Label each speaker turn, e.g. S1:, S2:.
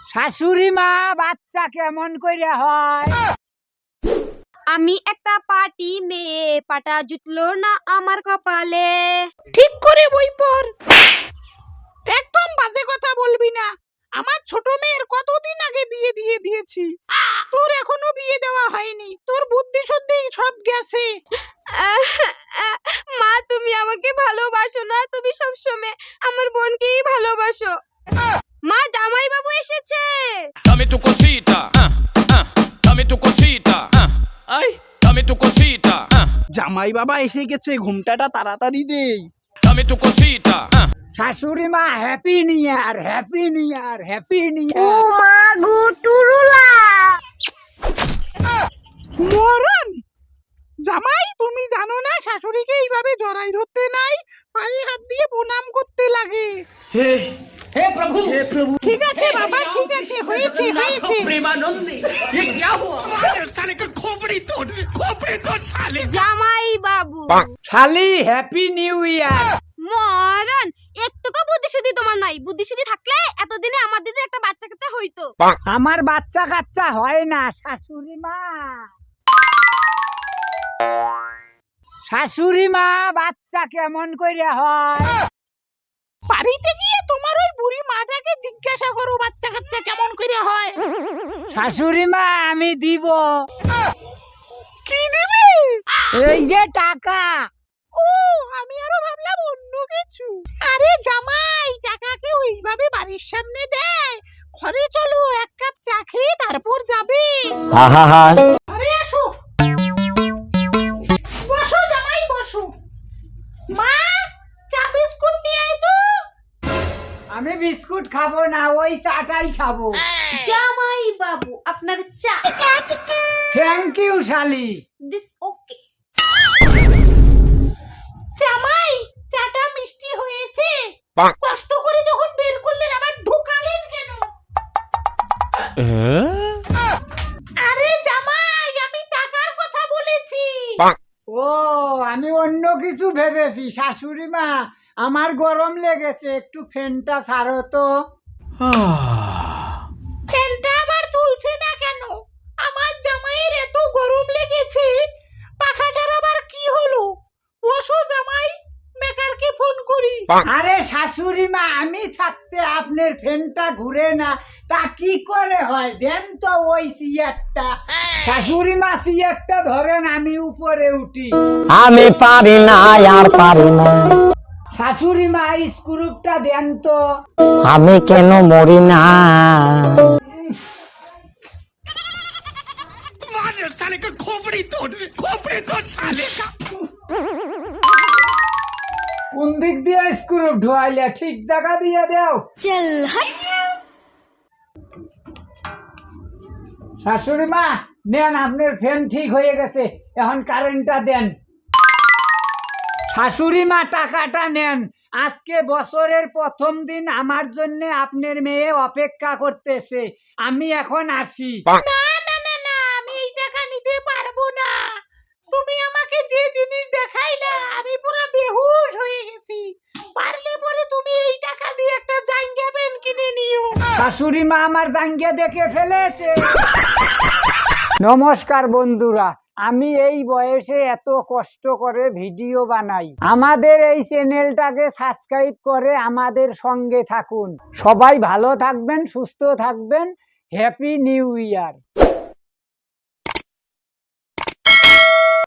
S1: শাশুড়ি মা বাচ্চা কেমন করে হয়?
S2: আমি একটা পাটি মেয়ে, পাটা জুটলো না আমার কপালে।
S3: ঠিক করে বই পড়। একদম বাজে কথা বলবি না। আমার ছোট মেয়ের কতদিন আগে বিয়ে দিয়ে দিয়েছি, তোর এখনো বিয়ে দেওয়া হয়নি। তোর বুদ্ধি শুদ্ধি সব গেছে।
S2: মা, তুমি আমাকে ভালোবাসো না? তুমি সবসময় আমার বোনকেই ভালোবাসো। মা, জামাই বাবু এসেছে।
S4: Dame tu cosita, dame tu cosita, ay, dame tu cosita,
S5: জামাই বাবা এসে গেছে, ঘুমটাটা তাড়াতাড়ি দেই।
S4: dame tu cosita,
S1: শাশুড়ি মা happy new year, happy new year, happy new
S2: ও
S1: ইয়ার।
S2: মা গো, টুরুলা।
S3: মরণ জামাই, তুমি জানো না শাশুড়িকে এইভাবে জড়াই ধরতে নাই, পায়ে হাত দিয়ে প্রণাম করতে লাগে।
S5: হে প্রভু, হে প্রভু।
S3: ঠিক আছে বাবা, ঠিক আছে, হয়েছে হয়েছে।
S5: প্রেমানন্দে ये क्या हुआ?
S4: साले का खोपड़ी तोड़ साले।
S2: জামাই বাবু।
S1: শালি হ্যাপি নিউ ইয়ার।
S2: মরণ, একটুকু বুদ্ধিশুদ্ধি তোমার নাই। বুদ্ধিশুদ্ধি থাকলে এতদিনে আমার দিদি একটা বাচ্চা কাচ্চা হইতো।
S1: আমার বাচ্চা কাচ্চা হয় না শাশুড়ি মা। শাশুড়ি মা বাচ্চা কেমন করে হয়?
S3: বাড়িতে গিয়ে তোমার ওই বুড়ি মাটাকে জিজ্ঞাসা করো বাচ্চা কাচ্চা কেমন করে হয়।
S1: শাশুড়ি মা আমি দিব।
S3: কি দিবে?
S1: এই যে টাকা।
S3: ও, আমি আরো ভাবলাম অন্য কিছু। আরে জামাই, টাকাকে ওইভাবে বাড়ির সামনে দেয়? ঘরে চলো, এক কাপ চা খেয়ে তারপর যাবে। আরে আসো, বসো জামাই বসো। মা, চা বিস্কুট নিয়ে আয় তো।
S1: আমি বিস্কুট খাবো না, ওই চাটাই খাবো।
S2: জামাই বাবু, আপনার চা।
S1: থ্যাংক ইউ শালি।
S2: দিস ওকে।
S3: জামাই, চাটা মিষ্টি হয়েছে? কষ্ট করে যখন বের করলেন আবার ঢোকালেন কেন? আরে জামাই, আমি টাকার কথা বলেছি।
S1: ও, আমি অন্য কিছু ভেবেছি। শাশুড়ি মা আমার গরম লেগেছে, একটু ফ্যানটা ছাড়ো তো।
S3: ফ্যানটা আবার তুলছে না কেন? আমার জামাইয়ের এত গরম লেগেছে, পাখাটার আবার কি হলো? বসো জামাই, মেকারকে ফোন করি।
S1: আরে শাশুড়ি মা, আমি থাকতে আপনার ফ্যানটা ঘুরে না, তা কি করে হয়? দেন তো ওই চেয়ারটা। শাশুড়ি মা চেয়ারটা ধরেন, আমি উপরে উঠি।
S6: আমি পারি না, আর পারি না।
S1: শাশুড়ি মা স্ক্রুপটা দেন তো।
S6: আমি কেন মরি না?
S4: मार साले का खोपड़ी तोड़ साले का।
S1: কোন দিক দিয়ে স্ক্রুপ ঢোয়াইলে? ঠিক জায়গা দিয়ে দাও।
S2: চল হাই।
S1: শাশুড়ি মা নেন, আপনার ফ্যান ঠিক হয়ে গেছে, এখন কারেন্টটা দেন। শাশুড়ি মা টাকাটা নেন। আজকে বছরের প্রথম দিন, আমার জন্য আপনার মেয়ে অপেক্ষা করতেছে। আমি এখন আসি।
S3: না না না না, আমি এই টাকা নিতে পারবো না। তুমি আমাকে যে জিনিস দেখাইলা, আমি পুরো বেহুশ হয়ে গেছি। পারলে পরে তুমি এই টাকা দিয়ে একটা জাইঙ্গা পেন কিনে নিও।
S1: শাশুড়ি মা আমার জাঙ্গিয়া দেখে ফেলেছে। নমস্কার বন্ধুরা, আমি এই বয়সে এত কষ্ট করে ভিডিও বানাই। আমাদের এই চ্যানেলটাকে সাবস্ক্রাইব করে আমাদের সঙ্গে থাকুন। সবাই ভালো থাকবেন, সুস্থ থাকবেন। হ্যাপি নিউ ইয়ার।